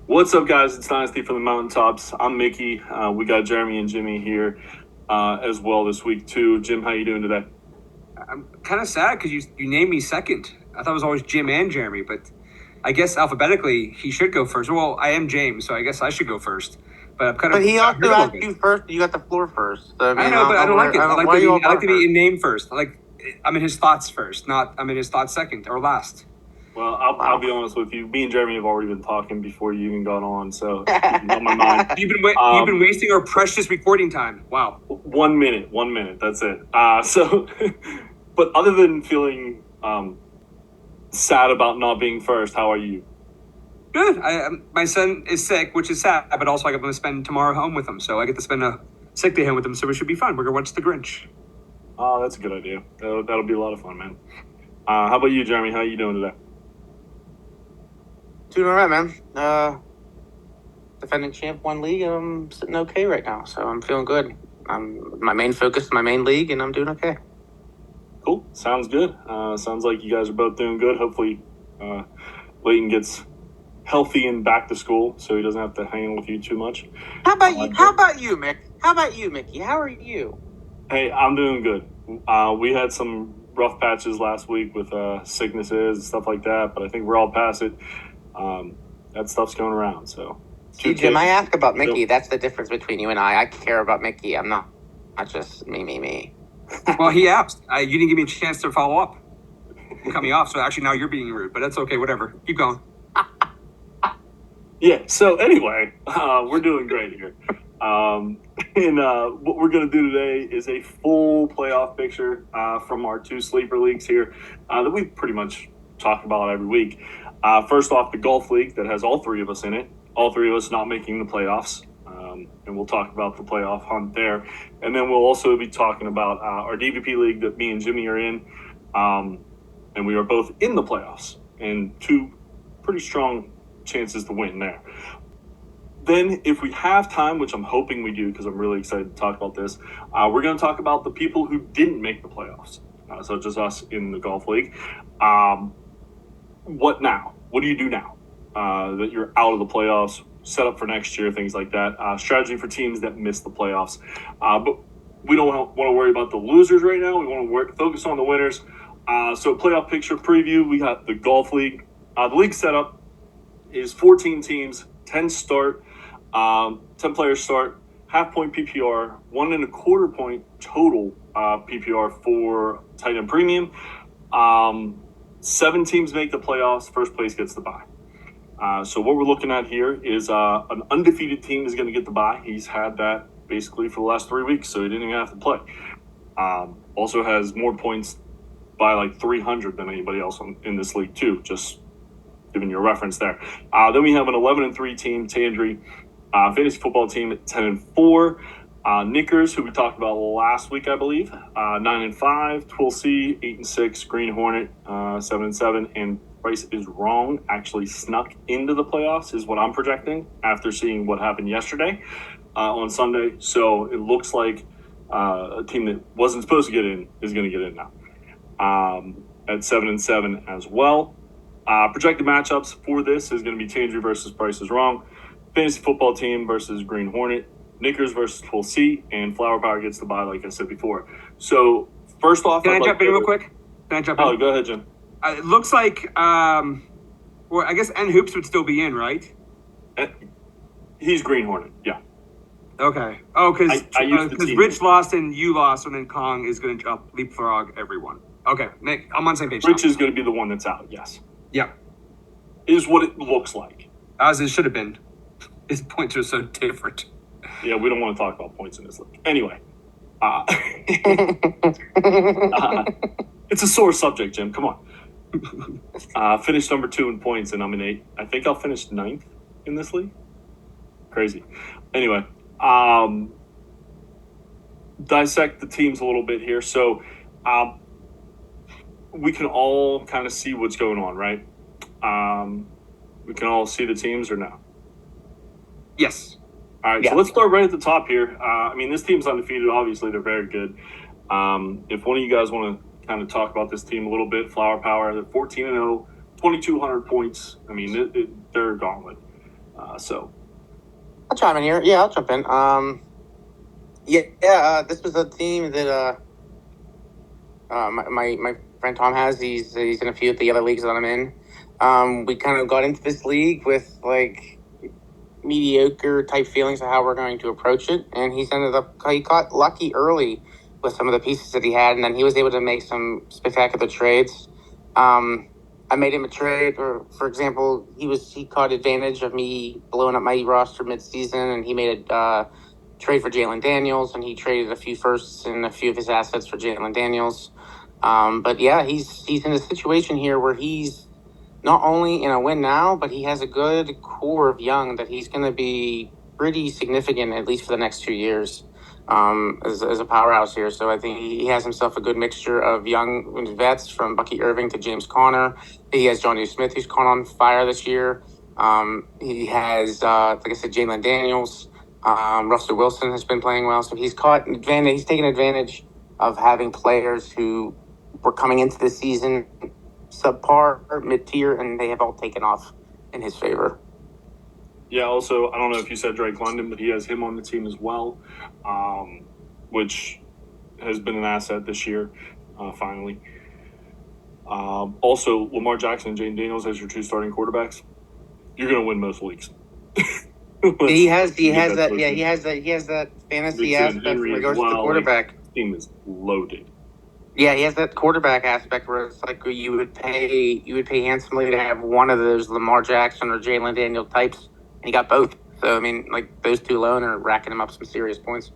What's up, guys? It's Dynasty from the Mountaintops. I'm Mickey. We got Jeremy and Jimmy here as well this week too. Jim, how you doing today? I'm kind of sad because you named me second. I thought it was always Jim and Jeremy, but I guess alphabetically he should go first. Well, I am James, so I guess I should go first. But I'm kind of. But he I also heard a little asked bit. you first. You got the floor first. So, I know, but I don't like it. I like why to you all be. I like to first? be in name first. I'm in his thoughts first, not I'm in his thoughts second or last. Well, I'll be honest with you. Me and Jeremy have already been talking before you even got on, so it's on my mind. You've been wasting our precious recording time. Wow. 1 minute. That's it. But other than feeling sad about not being first, how are you? Good. My son is sick, which is sad, but also I get to spend tomorrow home with him, so I get to spend a sick day home with him. So it should be fun. We're gonna watch The Grinch. Oh, that's a good idea. That'll be a lot of fun, man. How about you, Jeremy? How are you doing today? Doing all right, man. Defending champ one league, and I'm sitting okay right now, so I'm feeling good. I'm my main focus, my main league, and I'm doing okay. Cool. Sounds good. Sounds like you guys are both doing good. Hopefully, Leighton gets healthy and back to school, so he doesn't have to hang with you too much. How about you? How about you, Mick? How about you, Mickey? How are you? Hey, I'm doing good. We had some rough patches last week with sicknesses and stuff like that, but I think we're all past it. That stuff's going around, so. See, Jim, I ask about Mickey. That's the difference between you and I. I care about Mickey. I'm not just me. Well, he asked. You didn't give me a chance to follow up. You cut me off, so actually now you're being rude, but that's okay. Whatever. Keep going. Yeah, so anyway, we're doing great here. And what we're going to do today is a full playoff picture from our two sleeper leagues here that we pretty much talk about every week. First off, the golf league that has all three of us in it, all three of us not making the playoffs. And we'll talk about the playoff hunt there. And then we'll also be talking about our DVP league that me and Jimmy are in. And we are both in the playoffs and two pretty strong chances to win there. Then, if we have time, which I'm hoping we do because I'm really excited to talk about this, we're going to talk about the people who didn't make the playoffs, such as us in the golf league. What now? What do you do now that you're out of the playoffs? Set up for next year, things like that. Strategy for teams that miss the playoffs. But we don't want to worry about the losers right now. We want to focus on the winners. So playoff picture preview, we got the golf league. The league setup is 14 teams, 10 start, 10 players start, half-point PPR, 1.25 point total PPR for tight end premium. 7 teams make the playoffs. First place gets the bye. So what we're looking at here is an undefeated team is going to get the bye. He's had that basically for the last 3 weeks, so he didn't even have to play. Also has more points by like 300 than anybody else in this league too, just giving you a reference there. Then we have an 11-3 team, Tandry, fantasy football team at 10-4. Knickers, who we talked about last week, I believe, 9-5. Twill C, 8-6. Green Hornet, 7-7. And Price is Wrong actually snuck into the playoffs, is what I'm projecting after seeing what happened yesterday on Sunday. So it looks like a team that wasn't supposed to get in is going to get in now at 7-7 as well. Projected matchups for this is going to be Tandry versus Price is Wrong, fantasy football team versus Green Hornet, Knickers versus Twill C, and Flower Power gets the bye, like I said before. So first off, Can I jump in real quick? Can I jump in? Oh, go ahead, Jim. It looks like, well, I guess N Hoops would still be in, right? He's Green Hornet, yeah. Okay. Oh, because team. Rich lost and you lost, and then Kong is going to leapfrog everyone. Okay, Nick, I'm on the same page. Rich is going to be the one that's out, yes. Yeah. Is what it looks like. As it should have been. His points are so different. Yeah, we don't want to talk about points in this league. Anyway. It's a sore subject, Jim. Come on. Finished number 2 in points, and I'm in 8. I think I'll finish 9th in this league. Crazy. Anyway, dissect the teams a little bit here. So we can all kind of see what's going on, right? We can all see the teams or no? Yes. All right, So let's start right at the top here. This team's undefeated. Obviously, they're very good. If one of you guys want to kind of talk about this team a little bit, Flower Power, they're 14-0, 2,200 points. They're a gauntlet. So I'll chime in here. Yeah, I'll jump in. This was a team that my friend Tom has. He's in a few of the other leagues that I'm in. We kind of got into this league with like mediocre type feelings of how we're going to approach it, and he got lucky early with some of the pieces that he had, and then he was able to make some spectacular trades. I made him a trade, or for example, he caught advantage of me blowing up my roster midseason, and he made a trade for Jalen Daniels, and he traded a few firsts and a few of his assets for Jalen Daniels. But yeah, he's in a situation here where he's not only in a win now, but he has a good core of young that he's going to be pretty significant, at least for the next 2 years, as a powerhouse here. So I think he has himself a good mixture of young vets from Bucky Irving to James Conner. He has Johnny Smith, who's caught on fire this year. He has, like I said, Jalen Daniels. Russell Wilson has been playing well. So he's taken advantage of having players who were coming into the season subpar, mid-tier, and they have all taken off in his favor. yeah, also, I don't know if you said Drake London, but he has him on the team as well, which has been an asset this year, finally. Also, Lamar Jackson and Jane Daniels as your two starting quarterbacks. You're going to win most leagues. He has that fantasy aspect in regards to the quarterback. Like, team is loaded. Yeah, he has that quarterback aspect where it's like you would pay handsomely to have one of those Lamar Jackson or Jalen Daniel types, and he got both. So I mean, like those two alone are racking him up some serious points.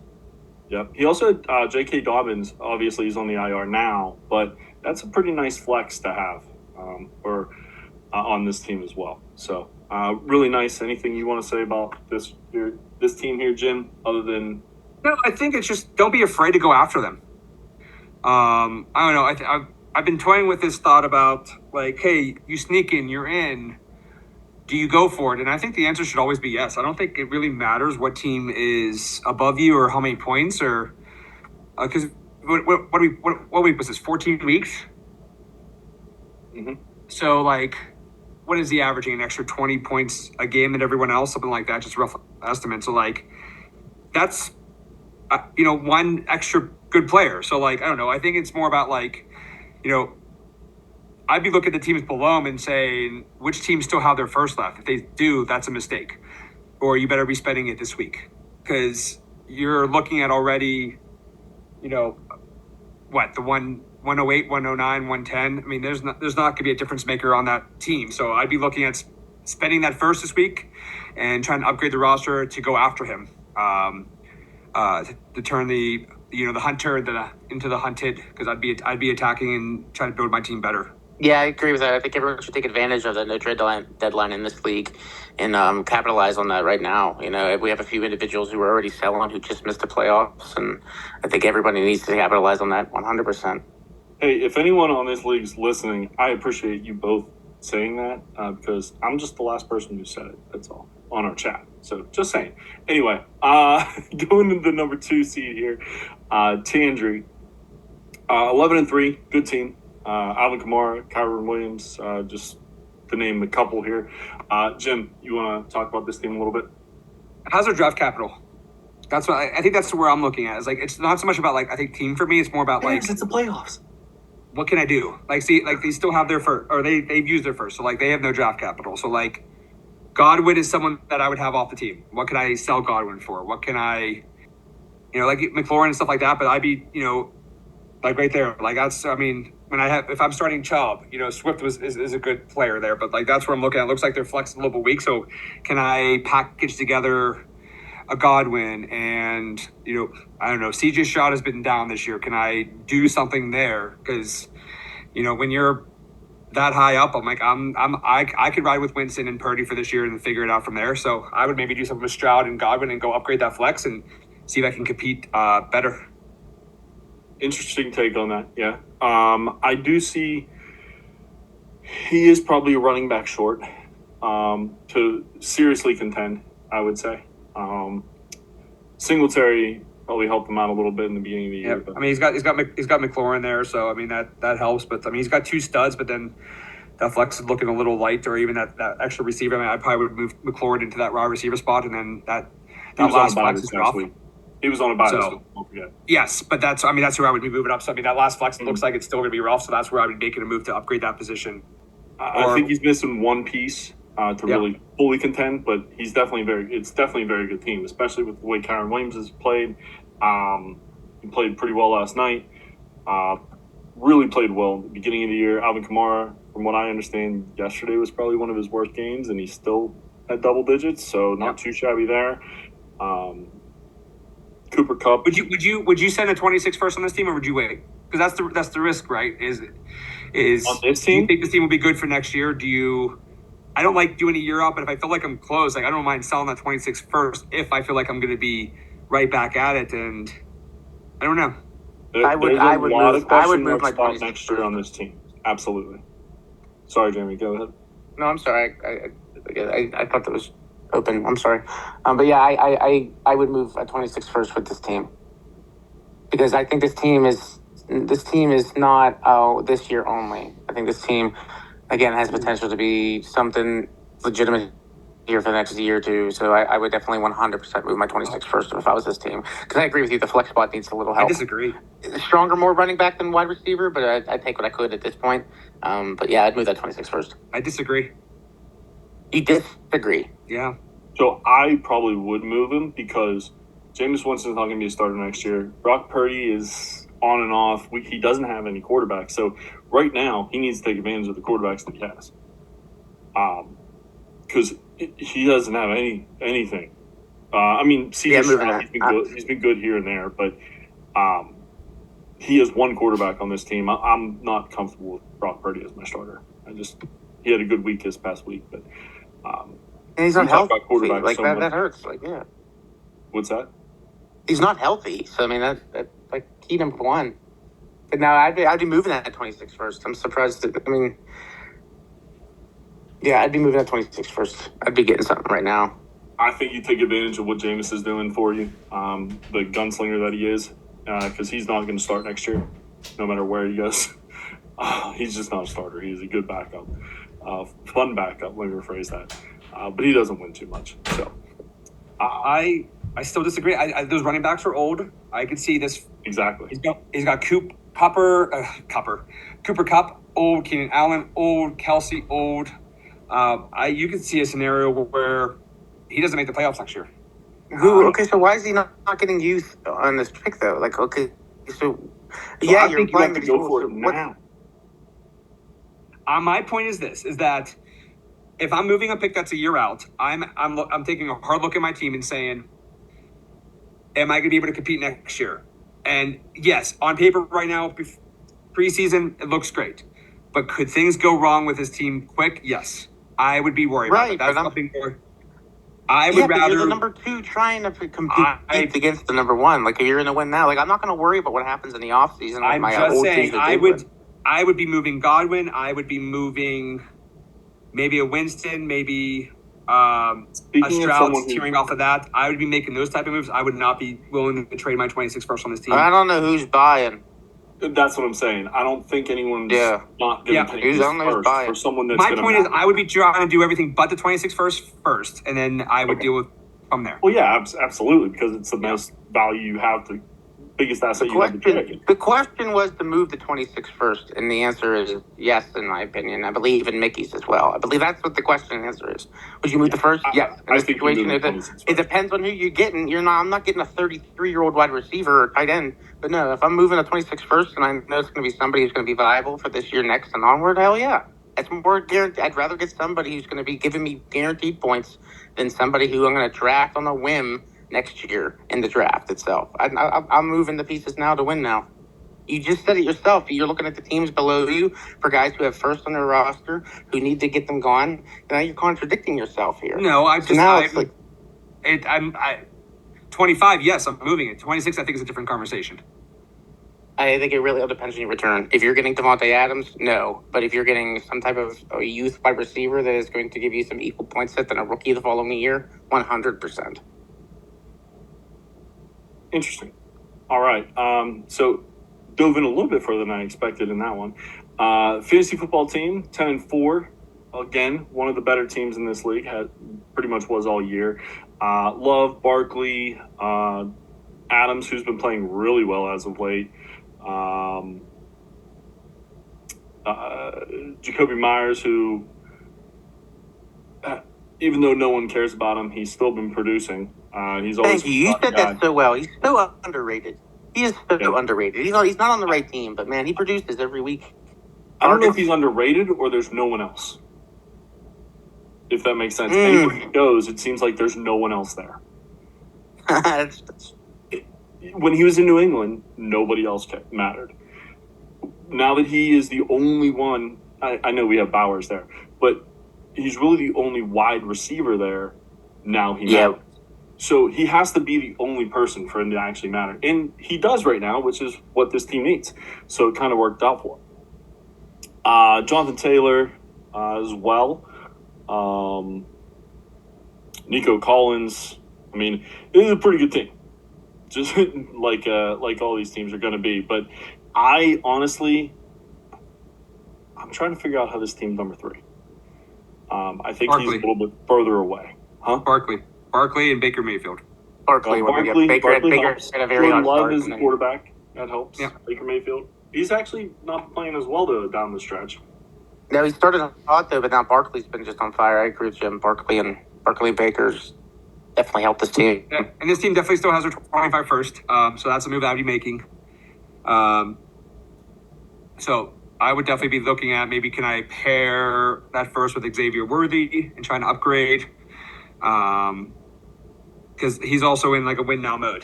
Yeah, he also had J.K. Dobbins. Obviously, he's on the IR now, but that's a pretty nice flex to have, on this team as well. So really nice. Anything you want to say about this team here, Jim? Other than No, I think it's just don't be afraid to go after them. I don't know. I've been toying with this thought about like, hey, you sneak in, you're in. Do you go for it? And I think the answer should always be yes. I don't think it really matters what team is above you or how many points or because what week was this? 14 weeks. Mm-hmm. So like, what is he averaging? An extra 20 points a game than everyone else, something like that. Just rough estimate. So like, that's one extra good player. So like, I don't know. I think it's more about like, I'd be looking at the teams below them and saying which teams still have their first left. If they do, that's a mistake, or you better be spending it this week because you're looking at already, the 108, 109, 110. I mean, there's not going to be a difference maker on that team. So I'd be looking at spending that first this week and trying to upgrade the roster to go after him. To turn the hunter into the hunted because I'd be attacking and trying to build my team better. Yeah, I agree with that. I think everyone should take advantage of the no trade deadline in this league and capitalize on that right now. We have a few individuals who are already selling who just missed the playoffs, and I think everybody needs to capitalize on that 100%. Hey, if anyone on this league's listening, I appreciate you both saying that because I'm just the last person who said it. That's all on our chat. So just saying. Anyway, going to the number 2 seed here, Tandry, 11-3, good team. Alvin Kamara, Kyron Williams, just to name a couple here. Jim, you want to talk about this team a little bit? How's their draft capital? That's what I think. That's where I'm looking at. It's like it's not so much about like I think team for me. It's more about like it's the playoffs. What can I do? Like see, like they still have their first, or they've used their first, so like they have no draft capital. So like Godwin is someone that I would have off the team. What can I sell Godwin for? What can I, like McLaurin and stuff like that? But I'd be, like right there. Like that's, I mean, if I'm starting Chubb, Swift is a good player there. But like that's where I'm looking at. It looks like they're flexing a little bit weak. So can I package together a Godwin and I don't know. CJ Stroud has been down this year. Can I do something there? Because when you're that high up, I'm like I could ride with Winston and Purdy for this year and figure it out from there. So I would maybe do something with Stroud and Godwin and go upgrade that flex and see if I can compete better. Interesting take on that. Yeah, I do see he is probably a running back short to seriously contend. I would say Singletary probably helped him out a little bit in the beginning of the year. But. I mean, he's got McLaurin there, so I mean that helps. But I mean, he's got 2 studs, but then that flex is looking a little light, or even that extra receiver. I mean, I probably would move McLaurin into that wide receiver spot, and then that He was on last a bye flex this is past rough. week. He was on a bye this So- week. Don't forget. Yes, but that's where I would be moving up. So I mean, that last flex Mhm. looks like it's still going to be rough. So that's where I would be making a move to upgrade that position. I Or- think he's missing one piece to Yep. really fully contend, but it's definitely a very good team, especially with the way Kyron Williams has played. He played pretty well last night. Really played well at the beginning of the year. Alvin Kamara, from what I understand, yesterday was probably one of his worst games, and he still had double digits, so not Yep. too shabby there. Cooper Kupp. Would you send a 26 first on this team, or would you wait? Because that's the risk, right? Is On this do you team? think this team will be good for next year? I don't like doing a year out, but if I feel like I'm close, like I don't mind selling that 26 first if I feel like I'm going to be right back at it. And I don't know. I would There's a move- lot of I question would move marks my about 26 next year on this team. Absolutely. Sorry, Jeremy. Go ahead. No, I'm sorry. I thought that was open. I'm sorry. But yeah, I would move a 26 first with this team because I think this team is not this year only. I think this team again has potential to be something legitimate here for the next year or two. So I would definitely 100% move my 26 first if I was this team because I agree with you. The flex spot needs a little I help. disagree. Stronger, more running back than wide receiver, but I'd take what I could at this point. But yeah, I'd move that 26 first. I disagree. You disagree? Yeah. So I probably would move him because Jameis Winston's not going to be a starter next year. Brock Purdy is on and off. He doesn't have any quarterbacks. So right now, he needs to take advantage of the quarterbacks that he has. Because he doesn't have anything. I mean, CJ moving Stroud, on. he's been good here and there, but he has one quarterback on this team. I'm not comfortable with Brock Purdy as my starter. He had a good week this past week, but And he's we not talk healthy. about quarterbacks Like so that much. hurts. Like yeah, What's that? he's not healthy. So I mean that like key number one. But no, I'd be moving that at 26 first. I'm surprised that yeah, I'd be moving at 26 first. I'd be getting something right now. I think you take advantage of what Jameis is doing for you, the gunslinger that he is, because he's not going to start next year, no matter where he goes. He's just not a starter. He's a good backup, fun backup. Let me rephrase that. But he doesn't win too much. So I still disagree. Those running backs are old. I could see this. exactly. He's got Cooper Kupp, old. Keenan Allen, old. Kelsey, old. You could see a scenario where he doesn't make the playoffs next year. Okay, so why is he not getting youth on this pick though? Like okay, so So yeah, I you're think you have implying to that go he's for it old. So what- now. My point is that if I'm moving a pick that's a year out, I'm taking a hard look at my team and saying, am I going to be able to compete next year? And yes, on paper right now, preseason, it looks great. But could things go wrong with his team quick? Yes. I would be worried Right, about that. That's but I'm- something more. I would yeah, but rather. you're the number two trying to compete I- against the number one. Like if you're going to win now, like I'm not going to worry about what happens in the offseason. with I'm my just old saying, teams to I do would, it. I would be moving Godwin. I would be moving maybe a Winston, maybe a Speaking of Stroud someone who, tearing off of that. I would be making those type of moves. I would not be willing to trade my 26 first on this team. I don't know who's buying. that's what I'm saying. I don't think anyone's Yeah. not going Yeah. to take Who's this on those first buy-in? for someone that's My going to point is, I would be trying to do everything but the 26 first, and then I would Okay. deal with from there. Well, yeah, absolutely, because it's the most value you have, the biggest asset you have to pick. The question was to move the 26 first, and the answer is yes, in my opinion. I believe in Mickey's as well. I believe that's what the question and answer is. Would you move the first? Yes. In I this think you move situation, the it 26 it first. depends on who you're getting. I'm not getting a 33-year-old wide receiver or tight end. But no, if I'm moving a 26 first, and I know it's going to be somebody who's going to be viable for this year, next, and onward, hell yeah. It's more guaranteed. I'd rather get somebody who's going to be giving me guaranteed points than somebody who I'm going to draft on a whim next year in the draft itself. I'm moving the pieces now to win now. You just said it yourself. You're looking at the teams below you for guys who have first on their roster who need to get them gone. Now you're contradicting yourself here. No, I So just now it's like 25. Yes, I'm moving it. 26, I think is a different conversation. I think it really all depends on your return. If you're getting Devontae Adams, no. But if you're getting some type of a youth wide receiver that is going to give you some equal point set than a rookie the following year, 100%. Interesting. All right. So dove in a little bit further than I expected in that one. Fantasy football team, 10-4. Again, one of the better teams in this league. Pretty much was all year. Love, Barkley, Adams, who's been playing really well as of late. Jacoby Myers, who, even though no one cares about him, he's still been producing. He's always Thank you. You said that so well. He's so underrated. He is so underrated. He's not on the right team, but man, he produces every week. I don't know if he's underrated or there's no one else. If that makes sense. Anywhere he goes, it seems like there's no one else there. When he was in New England, nobody else mattered. Now that he is the only one, I know we have Bowers there, but he's really the only wide receiver there. Now he matters. So he has to be the only person for him to actually matter. And he does right now, which is what this team needs. So it kind of worked out for him. Jonathan Taylor as well. Nico Collins. I mean, this is a pretty good team. Just like all these teams are going to be. But I'm trying to figure out how this team's number 3. I think Barkley. He's a little bit further away. Huh? Barkley and Baker Mayfield. Barkley Baker helps. had a very Jordan hard Love start. is the quarterback. That helps. Yeah. Baker Mayfield. He's actually not playing as well though down the stretch. No, he started hot though, but now Barkley's been just on fire. I agree with Jim. Barkley and Baker's definitely helped this team. Yeah, and this team definitely still has their 25 first. So that's a move I'd be making. So I would definitely be looking at maybe can I pair that first with Xavier Worthy and trying to upgrade. Because he's also in like a win now mode.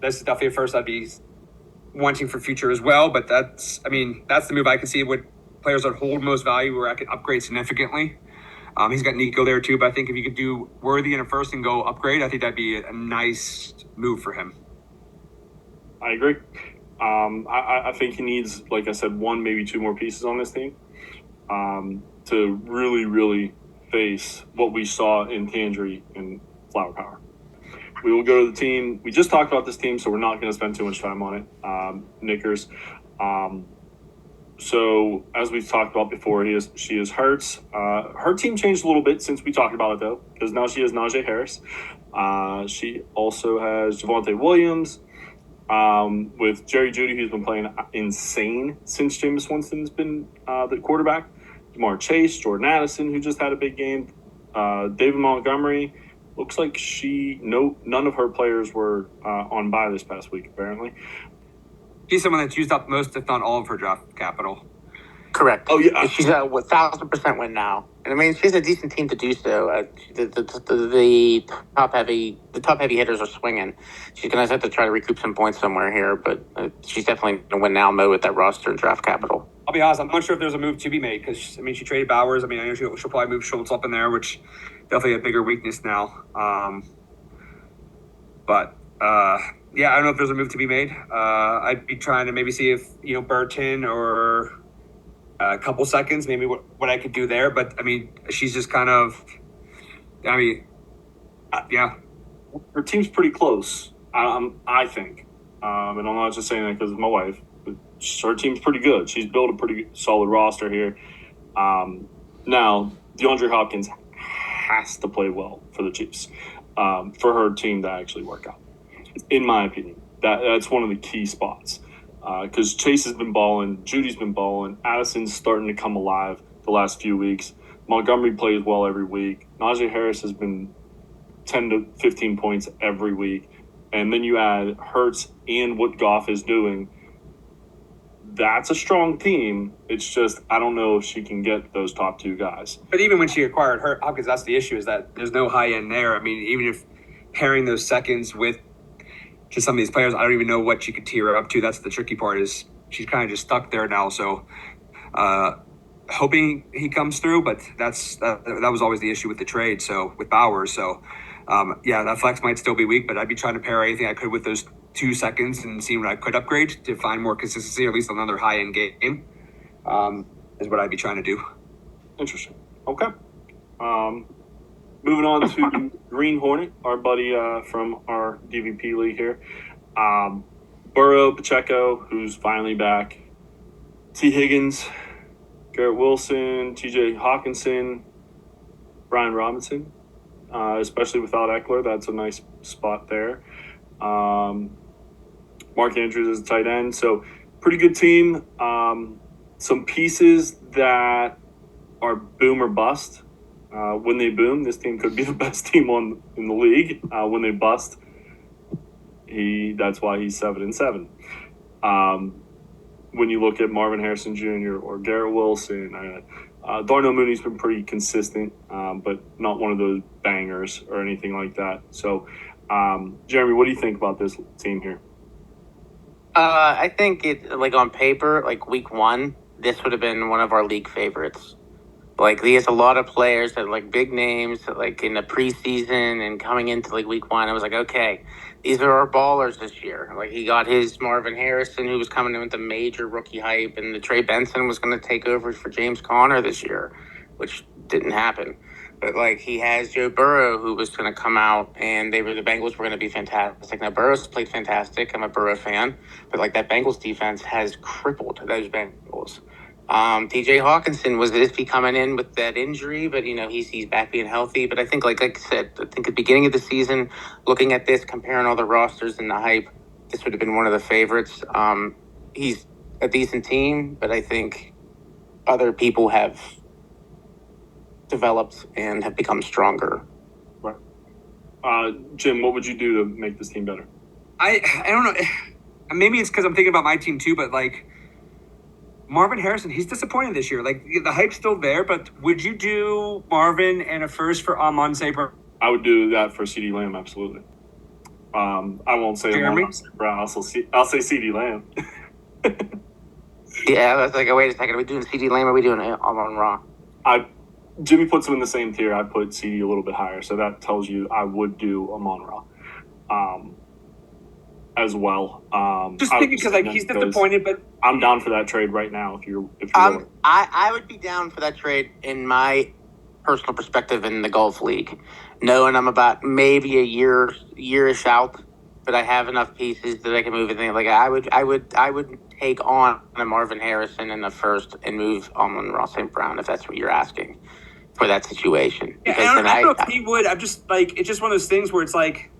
That's definitely a first I'd be wanting for future as well. But that's the move I can see with players that hold most value where I could upgrade significantly. He's got Nico there too, but I think if you could do Worthy in a first and go upgrade, I think that'd be a nice move for him. I agree. I think he needs, like I said, 1, maybe 2 more pieces on this team to really, really face what we saw in Tangery and Flower Power. We will go to the team. We just talked about this team, so we're not going to spend too much time on it. Knickers. So as we've talked about before, she is Hurts. Her team changed a little bit since we talked about it, though, because now she has Najee Harris. She also has Javonte Williams. With Jerry Jeudy, who's been playing insane since Jameis Winston's been the quarterback. Jamar Chase, Jordan Addison, who just had a big game. David Montgomery. Looks like none of her players were on bye this past week, apparently. She's someone that's used up most, if not all, of her draft capital. Correct. Oh yeah, she's a 1,000% win now, and I mean she's a decent team to do so. The top heavy hitters are swinging. She's gonna have to try to recoup some points somewhere here, but she's definitely gonna win now mode with that roster and draft capital. I'll be honest, I'm not sure if there's a move to be made because she traded Bowers. I know she'll probably move Schultz up in there, which definitely a bigger weakness now. Yeah, I don't know if there's a move to be made. I'd be trying to maybe see if Burton or a couple seconds, maybe what I could do there. But she's just kind of, yeah. Her team's pretty close, I think. And I'm not just saying that because of my wife. But her team's pretty good. She's built a pretty solid roster here. Now, DeAndre Hopkins has to play well for the Chiefs for her team to actually work out. In my opinion, that's one of the key spots because Chase has been balling, Judy's been balling, Addison's starting to come alive the last few weeks. Montgomery plays well every week. Najee Harris has been 10 to 15 points every week. And then you add Hurts and what Goff is doing. That's a strong team. It's just I don't know if she can get those top 2 guys. But even when she acquired Hopkins, that's the issue is that there's no high end there. Even if pairing those seconds with to some of these players, I don't even know what she could tier up to. That's the tricky part is she's kind of just stuck there now. So hoping he comes through, but that was always the issue with the trade. So with Bowers, that flex might still be weak, but I'd be trying to pair anything I could with those 2 seconds and see what I could upgrade to find more consistency, or at least another high end game. Is what I'd be trying to do. Interesting. Okay. Moving on to Green Hornet, our buddy from our DVP league here. Burrow, Pacheco, who's finally back. T. Higgins, Garrett Wilson, T.J. Hawkinson, Brian Robinson, especially without Eckler. That's a nice spot there. Mark Andrews is a tight end. So pretty good team. Some pieces that are boom or bust. When they boom, this team could be the best team in the league. When they bust, that's why he's 7-7. When you look at Marvin Harrison Jr. or Garrett Wilson, Darnell Mooney's been pretty consistent, but not one of those bangers or anything like that. So, Jeremy, what do you think about this team here? I think it, like, on paper, like week one, this would have been one of our league favorites. Like, he has a lot of players that, like, big names, like, in the preseason and coming into, like, week one. I was like, okay, these are our ballers this year. Like, he got his Marvin Harrison, who was coming in with the major rookie hype, and the Trey Benson was going to take over for James Conner this year, which didn't happen. But, like, he has Joe Burrow, who was going to come out, and the Bengals were going to be fantastic. Now, Burrow's played fantastic. I'm a Burrow fan. But, like, that Bengals defense has crippled those Bengals. TJ Hawkinson was iffy coming in with that injury, but he's back being healthy. But I think, like I said, I think at the beginning of the season, looking at this, comparing all the rosters and the hype, this would have been one of the favorites. He's a decent team, but I think other people have developed and have become stronger. Right. Jim, what would you do to make this team better? I don't know. Maybe it's because I'm thinking about my team too, but like Marvin Harrison, he's disappointed this year. Like, the hype's still there, but would you do Marvin and a first for Amon-Ra Brown? I would do that for CeeDee Lamb, absolutely. I won't say Amon-Ra Brown. I'll say CeeDee Lamb. Yeah, I was like, wait a second. Are we doing CeeDee Lamb or are we doing Amon-Ra? Jimmy puts him in the same tier. I put CeeDee a little bit higher, so that tells you I would do Amon-Ra as well. Just thinking because like he's disappointed, but I'm down for that trade right now. If you're I would be down for that trade in my personal perspective in the golf league, knowing I'm about maybe a yearish out, but I have enough pieces that I can move it. Like I would take on a Marvin Harrison in the first and move Amon-Ra St. Brown if that's what you're asking for that situation. Yeah, I don't know if he would. I'm just like, it's just one of those things where it's like,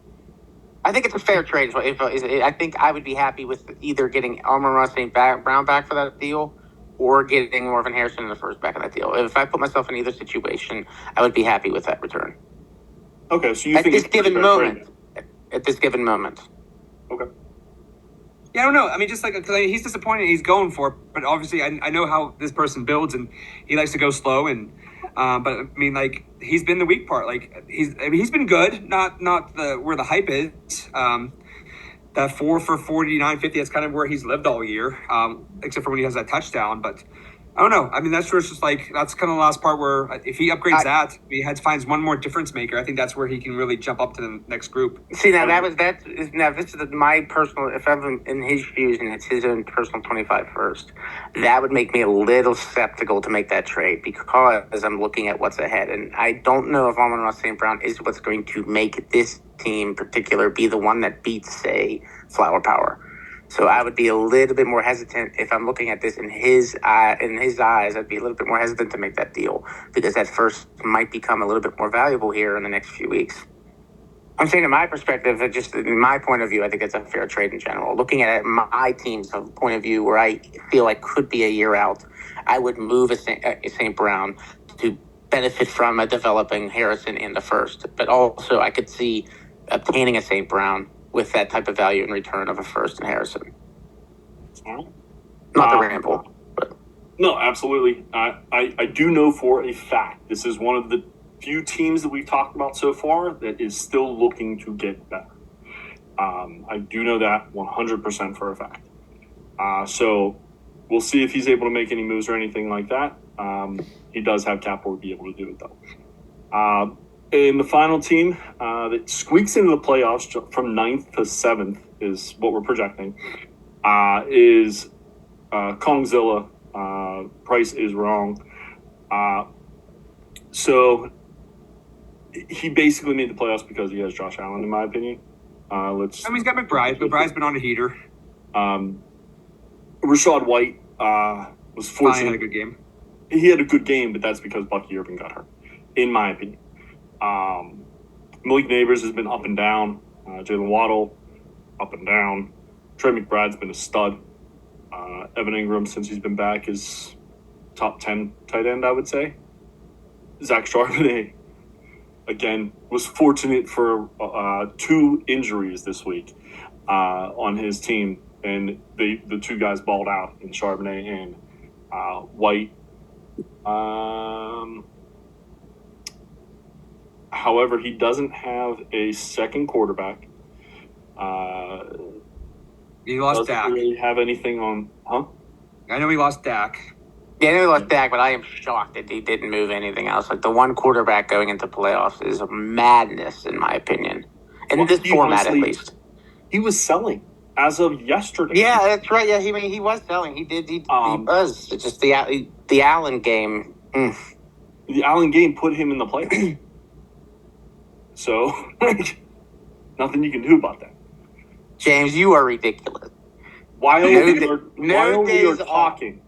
I think it's a fair trade. I think I would be happy with either getting Amon-Ra St. Brown back for that deal or getting Marvin Harrison in the first back in that deal. If I put myself in either situation, I would be happy with that return. Okay, so you think at this given moment. Okay. Yeah, I don't know. I mean, just like, because he's disappointed, he's going for it, but obviously I know how this person builds, and he likes to go slow, and but I mean, like, he's been the weak part. Like, he's been good, not the where the hype is. That 4 for 49, 50, that's kind of where he's lived all year, except for when he has that touchdown. But I don't know. I mean, that's where it's just like, that's kind of the last part where if he upgrades he finds one more difference maker. I think that's where he can really jump up to the next group. See, now this is my personal, if I'm in his shoes and it's his own personal 25 first, that would make me a little skeptical to make that trade because I'm looking at what's ahead. And I don't know if Amon-Ra St. Brown is what's going to make this team in particular be the one that beats, say, Flower Power. So I would be a little bit more hesitant if I'm looking at this in his eyes. I'd be a little bit more hesitant to make that deal because that first might become a little bit more valuable here in the next few weeks. I'm saying in my perspective, just in my point of view, I think it's a fair trade in general. Looking at it, my team's point of view, where I feel I could be a year out, I would move a St. Brown to benefit from a developing Harrison in the first. But also, I could see obtaining a St. Brown with that type of value in return of a first and Harrison. Not the ramble, but no, absolutely. I do know for a fact this is one of the few teams that we've talked about so far that is still looking to get better. I do know that 100% for a fact. So we'll see if he's able to make any moves or anything like that. He does have capital to be able to do it though. In the final team that squeaks into the playoffs from 9th to 7th is what we're projecting, is Kongzilla. Price is wrong. So he basically made the playoffs because he has Josh Allen, in my opinion. He's got McBride. McBride's been on a heater. Rachaad White was fortunate. Had a good game. he had a good game, but that's because Bucky Irving got hurt, in my opinion. Malik Neighbors has been up and down. Jalen Waddle, up and down. Trey McBride's been a stud. Evan Ingram, since he's been back, is top 10 tight end, I would say. Zach Charbonnet, again, was fortunate for 2 injuries this week on his team. And the 2 guys balled out in Charbonnet and White. However, he doesn't have a second quarterback. He lost Doesn't Dak. really have anything on, huh? I know he lost Dak. Yeah, I know he lost Dak, but I am shocked that he didn't move anything else. Like, the one quarterback going into playoffs is a madness, in my opinion. In Well, this he format, honestly- at least. He was selling as of yesterday. Yeah, that's right. Yeah, he was selling. He was. It's just the Allen game. The Allen game put him in the playoffs. So, nothing you can do about that. James, you are ridiculous. While No we da- are, no while we are days off. talking,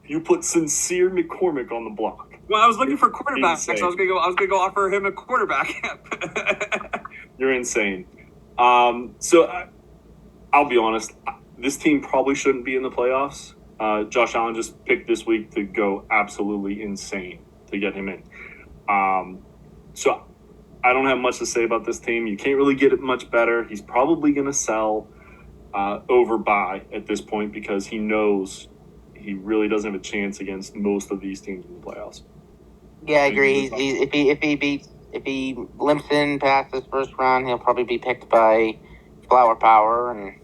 you put Sincere McCormick on the block. Well, I was looking for quarterbacks. Insane. So I was gonna go offer him a quarterback. You're insane. So I'll be honest. This team probably shouldn't be in the playoffs. Josh Allen just picked this week to go absolutely insane to get him in. So I don't have much to say about this team. You can't really get it much better. He's probably going to sell over buy at this point because he knows he really doesn't have a chance against most of these teams in the playoffs. Yeah, I agree. If he limps in past this first round, he'll probably be picked by Flower Power, and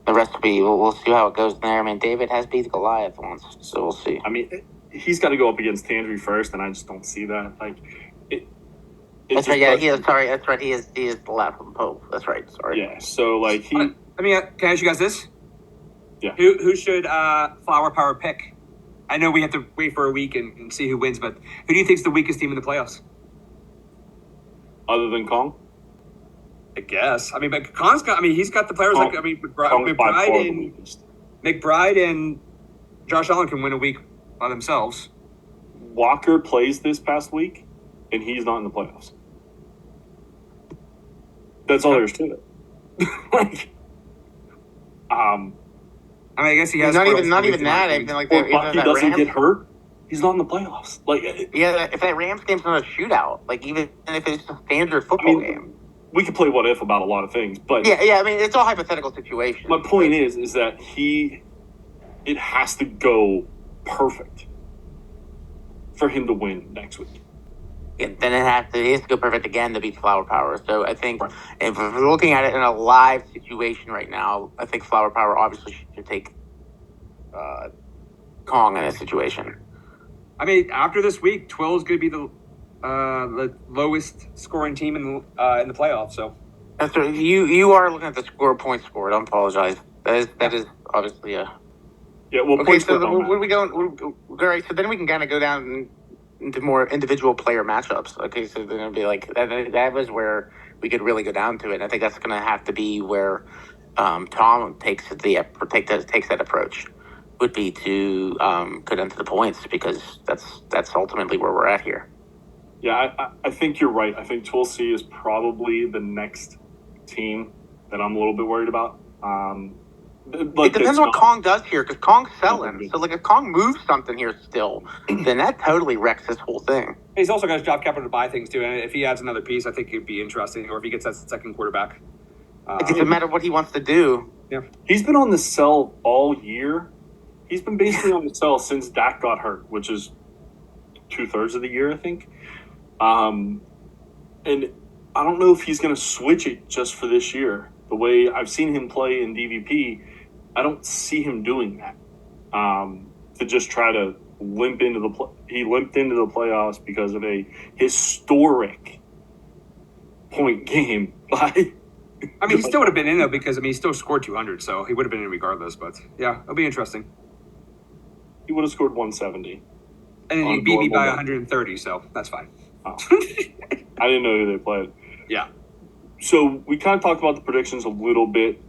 the rest will be. We'll see how it goes there. I mean, David has beat Goliath once, so we'll see. I mean, he's got to go up against Tandry first, and I just don't see that. Like, That's right. Yeah, he is. Sorry, that's right. He is the last from Pope. That's right. Sorry. Yeah. So like he. I mean, can I ask you guys this? Yeah. Who should Flower Power pick? I know we have to wait for a week and see who wins, but who do you think's the weakest team in the playoffs? Other than Kong. I guess. I mean, but Khan's got. I mean, he's got the players. Kong- Like, I mean, Kong's by far the weakest. McBride and Josh Allen can win a week by themselves. Walker plays this past week, and he's not in the playoffs. That's all there is to it. Like, I mean, I guess he has. Not what even else to that. do. Even like or even Bucky that doesn't Rams, get hurt, he's not in the playoffs. Like, yeah, if that Rams game's not a shootout, like even if it's a standard football game. we could play what if about a lot of things, but Yeah. I mean, it's all hypothetical situations. my point is that it has to go perfect for him to win next week. Yeah, then he has to go perfect again to beat Flower Power. So I think Right. if we're looking at it in a live situation right now, I think Flower Power obviously should take Kong in this situation. I mean, after this week, Twill's going to be the lowest scoring team in the playoffs. So That's right. You are looking at the points scored. I apologize. That is obviously a. Yeah, well, Okay, points so per what are we going? All right, so then we can kind of go down into more individual player matchups. Okay, so they're gonna be like that was where we could really go down to it. And I think that's gonna have to be where Tom takes that approach. Would be to go down to the points because that's ultimately where we're at here. Yeah, I think you're right. I think Tulsi is probably the next team that I'm a little bit worried about. It depends on what Kong does here, because Kong's selling. So, like, if Kong moves something here still, then that totally wrecks this whole thing. he's also got his job capital to buy things too. And if he adds another piece, I think it'd be interesting. Or if he gets that second quarterback. It doesn't matter what he wants to do. He's been on the sell all year. He's been basically on the sell since Dak got hurt, which is 2/3 of the year, I think. And I don't know if he's going to switch it just for this year. The way I've seen him play in DVP, I don't see him doing that. To just try to limp into he limped into the playoffs because of a historic point game by. I mean, he still would have been in though because he still scored 200, so he would have been in regardless. But yeah, it'll be interesting. He would have scored 170. And then On he beat me by normal. 130, so that's fine. Oh. I didn't know who they played. Yeah. So we kind of talked about the predictions a little bit.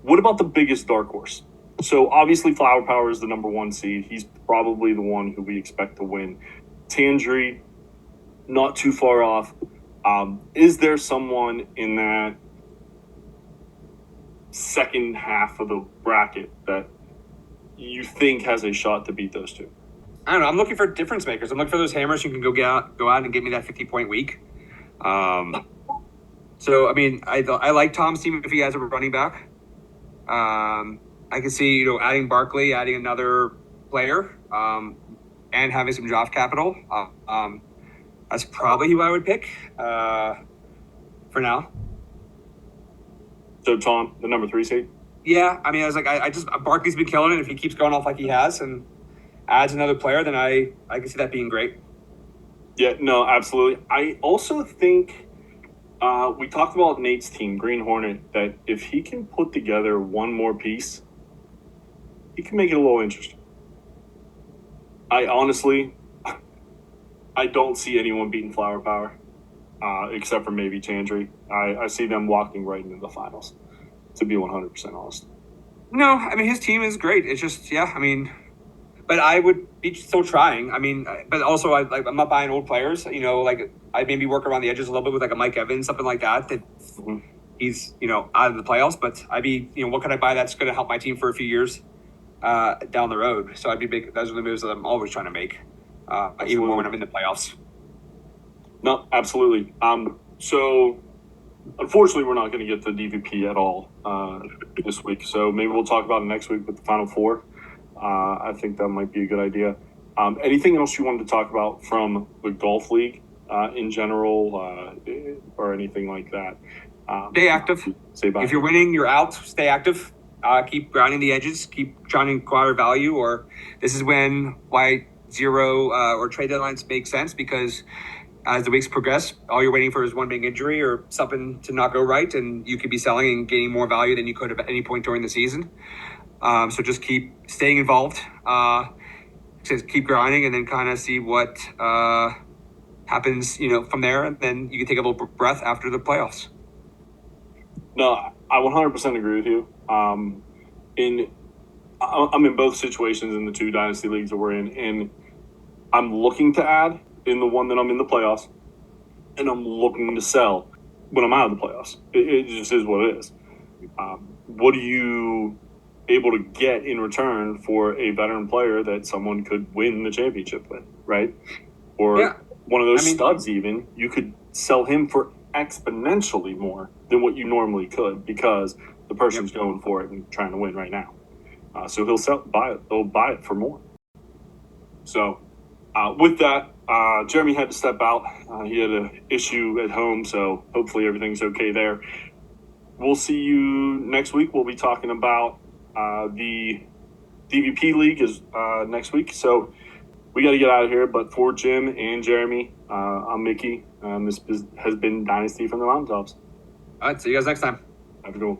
What about the biggest dark horse? So obviously, Flower Power is the number 1 seed. He's probably the one who we expect to win. Tandri, not too far off. Is there someone in that second half of the bracket that you think has a shot to beat those two? I don't know. I'm looking for difference makers. I'm looking for those hammers who can go out and give me that 50-point week. So I mean, I like Tom's team if he has a running back. I can see adding Barkley, adding another player, and having some draft capital. That's probably who I would pick for now. So Tom, the number 3 seed. Yeah, I mean, I was like, I just Barkley's been killing it. If he keeps going off like he has and adds another player, then I can see that being great. Yeah, no, absolutely. I also think we talked about Nate's team, Green Hornet, that if he can put together one more piece, he can make it a little interesting. I honestly, I don't see anyone beating Flower Power, except for maybe Tandri. I see them walking right into the finals, to be 100% honest. No, I mean, his team is great. It's just, yeah, I mean, but I would be still trying. I mean, but also I'm not buying old players. Like I'd maybe work around the edges a little bit with like a Mike Evans, something like that. He's out of the playoffs, but I'd be what can I buy that's going to help my team for a few years down the road. So I'd be big. Those are the moves that I'm always trying to make, even more when I'm in the playoffs. No, absolutely. So unfortunately, we're not going to get the DVP at all this week. So maybe we'll talk about it next week with the Final Four. I think that might be a good idea. Anything else you wanted to talk about from the golf league in general, or anything like that? Stay active. Say bye. If you're winning, you're out. Stay active. Keep grinding the edges. Keep trying to acquire value. Or this is why zero or trade deadlines make sense, because as the weeks progress, all you're waiting for is one big injury or something to not go right, and you could be selling and gaining more value than you could have at any point during the season. So just keep staying involved, just keep grinding, and then kind of see what happens, from there. And then you can take a little breath after the playoffs. No, I 100% agree with you. I'm in both situations in the 2 dynasty leagues that we're in, and I'm looking to add in the one that I'm in the playoffs, and I'm looking to sell when I'm out of the playoffs. It just is what it is. What are you able to get in return for a veteran player that someone could win the championship with, right? Or one of those studs even, you could sell him for exponentially more than what you normally could, because the person's going for it and trying to win right now. So he'll buy it for more. So with that, Jeremy had to step out. He had an issue at home, so hopefully everything's okay there. We'll see you next week. We'll be talking about the DVP League is next week. So we got to get out of here. But for Jim and Jeremy, I'm Mickey. This has been Dynasty from the Mountaintops. All right, see you guys next time. Have a good one.